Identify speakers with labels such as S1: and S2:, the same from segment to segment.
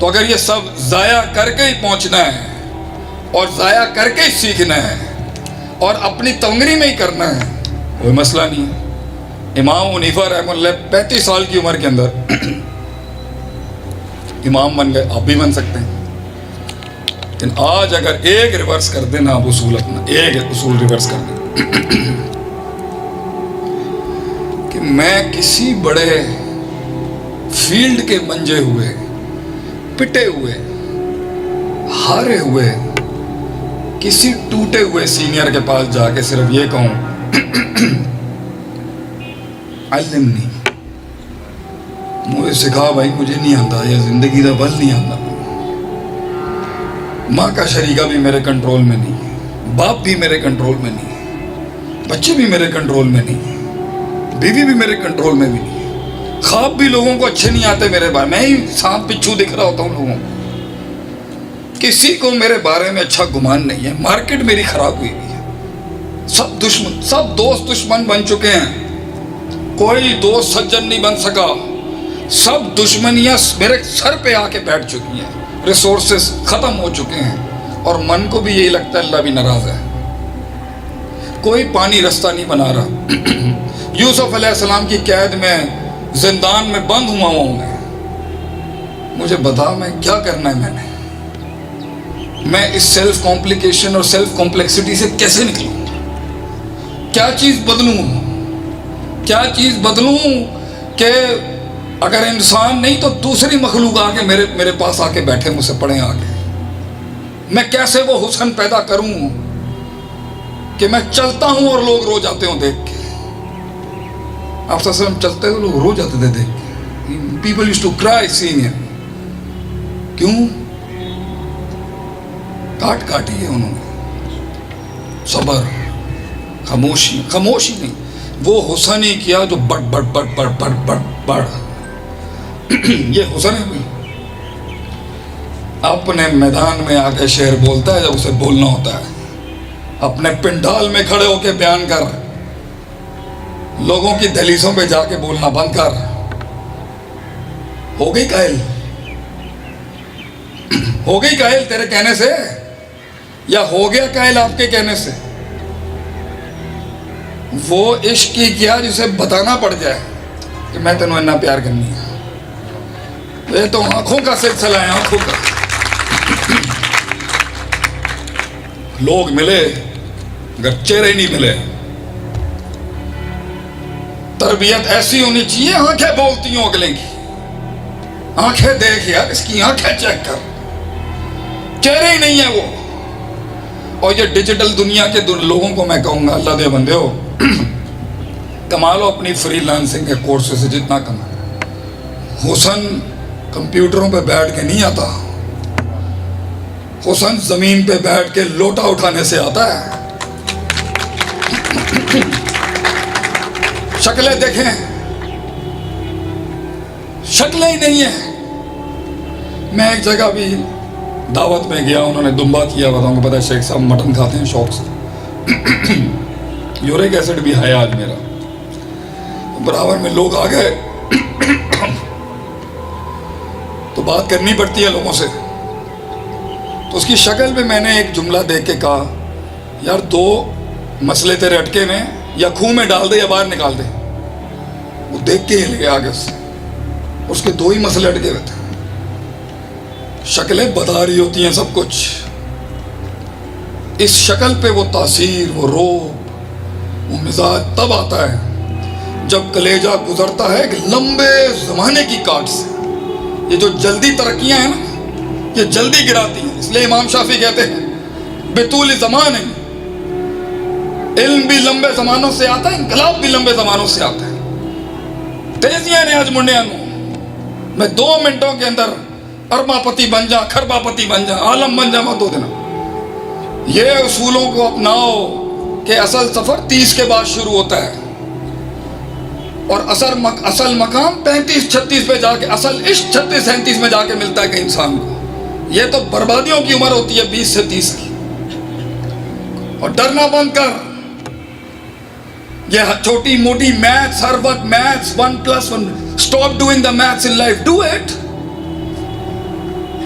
S1: تو اگر یہ سب ضائع کر کے ہی پہنچنا ہے اور ضائع کر کے ہی سیکھنا ہے اور اپنی تنگری میں ہی کرنا ہے، کوئی مسئلہ نہیں ہے۔ امام حنیفہ رحمہ اللہ 35 سال کی عمر کے اندر امام بن گئے، آپ بھی بن سکتے ہیں۔ لیکن آج اگر ایک ریورس کر دینا، آپ اصول اپنا ایک اصول ریورس کر دیں کہ میں کسی بڑے فیلڈ کے منجے ہوئے، پٹے ہوئے، ہارے ہوئے کسی ٹوٹے ہوئے سینئر کے پاس جا کے صرف یہ کہوں علمنی، مجھے سکھا بھائی، مجھے نہیں آتا، یہ زندگی کا بل نہیں آتا، ماں کا شریکہ بھی میرے کنٹرول میں نہیں، باپ بھی میرے کنٹرول میں نہیں، بچے بھی میرے کنٹرول میں نہیں، بیوی بھی میرے کنٹرول میں بھی نہیں، خواب بھی لوگوں کو اچھے نہیں آتے میرے بارے میں، ہی سانپ بچھو دکھ رہا ہوتا ہوں لوگوں کو، کسی کو میرے بارے میں اچھا گمان نہیں ہے، مارکیٹ میری خراب ہوئی ہے، سب دشمن، سب دوست دشمن بن چکے ہیں، کوئی دوست سجن نہیں بن سکا، سب دشمنیاں میرے سر پہ آ کے بیٹھ چکی ہیں، ریسورسز ختم ہو چکے ہیں، اور من کو بھی یہی لگتا ہے اللہ بھی ناراض ہے، کوئی پانی رستہ نہیں بنا رہا۔ یوسف علیہ السلام کی قید میں، زندان میں بند ہوا ہوں مجھے بتا میں کیا کرنا ہے، میں اس سیلف کمپلیکیشن اور سیلف کمپلیکسٹی سے کیسے نکلوں، کیا چیز بدلوں کہ اگر انسان نہیں تو دوسری مخلوق آ کے میرے پاس آ کے بیٹھے، مجھ سے پڑھیں آ کے، میں کیسے وہ حسن پیدا کروں کہ میں چلتا ہوں اور لوگ رو جاتے ہوں دیکھ کے۔ آپ صلی اللہ علیہ وسلم چلتے ہوئے لوگ رو جاتے تھے دیکھ کے، پیپل یوزڈ ٹو کرائی سین ہم، کیوں؟ کاٹی ہے انہوں نے، صبر، خاموشی نہیں، وہ حسن ہی کیا جو بڑھ یہ حسن ہے بھی اپنے میدان میں آ کے شعر بولتا ہے جب اسے بولنا ہوتا ہے، اپنے پنڈال میں کھڑے ہو کے بیان کر، لوگوں کی دہلیزوں پہ جا کے بولنا بند کر۔ ہو گئی قائل تیرے کہنے سے، یا ہو گیا قائل آپ کے کہنے سے؟ وہ عشق کی کیا جسے بتانا پڑ جائے کہ میں تینوں اتنا پیار کرنی ہے، یہ تو آنکھوں کا سلسلہ ہے، آنکھوں کا۔ لوگ ملے اگر چہرے نہیں ملے، تربیت ایسی ہونی چاہیے، آنکھیں بولتی ہوں اگلے کی، آنکھیں دیکھ یار، اس کی آنکھیں چیک کر، چہرے ہی نہیں ہے وہ۔ اور یہ ڈیجیٹل دنیا کے لوگوں کو میں کہوں گا، اللہ دے بندے ہو، کما لو اپنی فری لانسنگ کے کورس سے جتنا کما، حسن کمپیوٹروں پہ بیٹھ کے نہیں آتا، حسن زمین پہ بیٹھ کے لوٹا اٹھانے سے آتا ہے۔ شکلیں دیکھیں، شکلیں ہی نہیں ہیں۔ میں ایک جگہ بھی دعوت میں گیا، انہوں نے دمبا کیا، بتاؤں کو پتا ہے شیخ صاحب مٹن کھاتے ہیں شوق سے، یوریک ایسڈ بھی ہے آج میرا، برابر میں لوگ آ گئے تو بات کرنی پڑتی ہے لوگوں سے، تو اس کی شکل پہ میں نے ایک جملہ دیکھ کے کہا، یار دو مسئلے تیرے اٹکے میں، یا خون میں ڈال دے یا باہر نکال دے۔ وہ دیکھ کے ہل گیا آگے سے، اس کے دو ہی مسئلے اٹکے ہوئے تھے۔ شکلیں بتا رہی ہوتی ہیں سب کچھ، اس شکل پہ وہ تاثیر، وہ روب، وہ مزاج تب آتا ہے جب کلیجہ گزرتا ہے ایک لمبے زمانے کی کاٹ سے۔ یہ جو جلدی ترقیاں ہیں نا، یہ جلدی گراتی ہیں، اس لیے امام شافعی کہتے ہیں بطول زمان ہے، علم بھی لمبے زمانوں سے آتا ہے، انقلاب بھی لمبے زمانوں سے آتا ہے۔ تیزیاں نے آج منڈیاں نو، میں 2 منٹوں کے اندر اربا پتی بن جا، کھربا پتی بن جا، عالم بن جا، مت 2 دن۔ یہ اصولوں کو اپناؤ کہ اصل سفر 30 کے بعد شروع ہوتا ہے، اور اصل مقام 35-36 پہ جا کے، اصل عشق 36-37 میں جا کے ملتا ہے کہ انسان کو۔ یہ تو بربادیوں کی عمر ہوتی ہے 20 سے 30 کی۔ اور ڈرنا بند کر، یہ چھوٹی موٹی میتھس، ہر وقت maths 1+1، stop doing the maths in life, do it.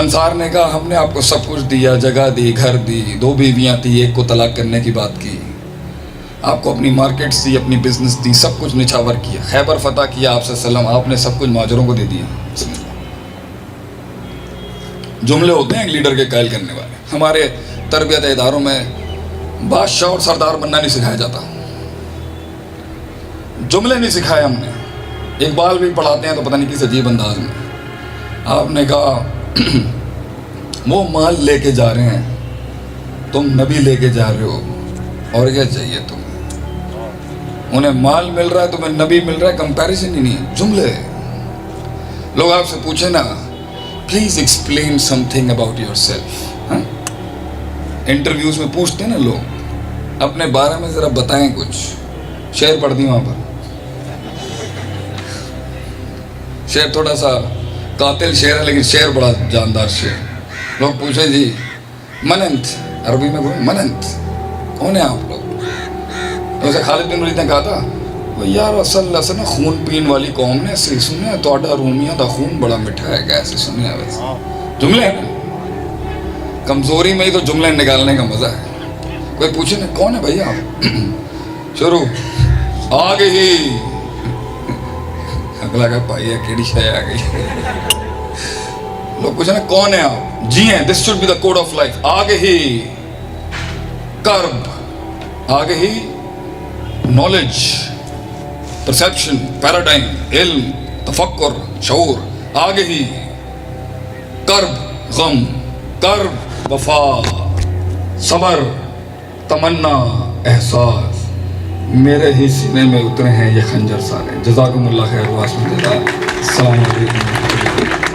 S1: انصار نے کہا ہم نے آپ کو سب کچھ دیا، جگہ دی، گھر دی، 2 بیویاں تھی، ایک کو طلاق کرنے کی بات کی، آپ کو اپنی مارکیٹس دی، اپنی بزنس دی، سب کچھ نچھاور کیا، خیبر فتح کیا آپ سے سلام، آپ نے سب کچھ مہاجروں کو دے دیا. جملے ہوتے ہیں ایک لیڈر کے قائل کرنے والے. ہمارے تربیت اداروں میں بادشاہ اور سردار بننا نہیں سکھایا جاتا، جملے نہیں سکھائے ہم نے. اقبال بھی پڑھاتے ہیں تو پتہ نہیں کس عجیب انداز میں. آپ نے کہا وہ مال لے کے جا رہے ہیں، تم نبی لے کے جا رہے ہو، اور کیا چاہیے تمہیں؟ انہیں مال مل رہا ہے، تمہیں نبی مل رہا ہے، کمپیریزن ہی نہیں ہے، جملے. لوگ آپ سے پوچھیں نا please explain some thing about your self, interviews میں پوچھتے ہیں نا لوگ اپنے بارے میں ذرا بتائیں کچھ. شعر پڑھ دی وہاں پر، شعر تھوڑا سا قاتل شعر ہے لیکن شعر بڑا جاندار شعر. لوگ پوچھیں جی مننت، عربی میں بولیں مننت، کون ہیں آپ لوگ؟ جیسے خالد بن ولید نے کہا تھا وہ یار اصل نا خون پین والی قوم نے سی سنیا توڑا رومیاں دا خون بڑا میٹھا ہے، کیسے سنیا؟ ویسے جملے ہیں نا، کمزوری میں ہی تو جملے نکالنے کا مزہ ہے. کوئی پوچھے نا کون ہے بھائی آپ، شروع آگے ہی اگلا کہ بھائی ہے کیڑی شے آ گئی. لوگ پوچھے نا کون ہے آپ، جی ہیں، this should be the code of life. آگے ہی کرب، آگے ہی نالج، پرسیپشن، پیراڈائم، علم، تفکر، شعور. آگے ہی کرب غم، کرب وفا، صبر، تمنا، احساس. میرے ہی سینے میں اترے ہیں یہ خنجر سارے. جزاکم اللہ خیر واسم جزا. السلام علیکم.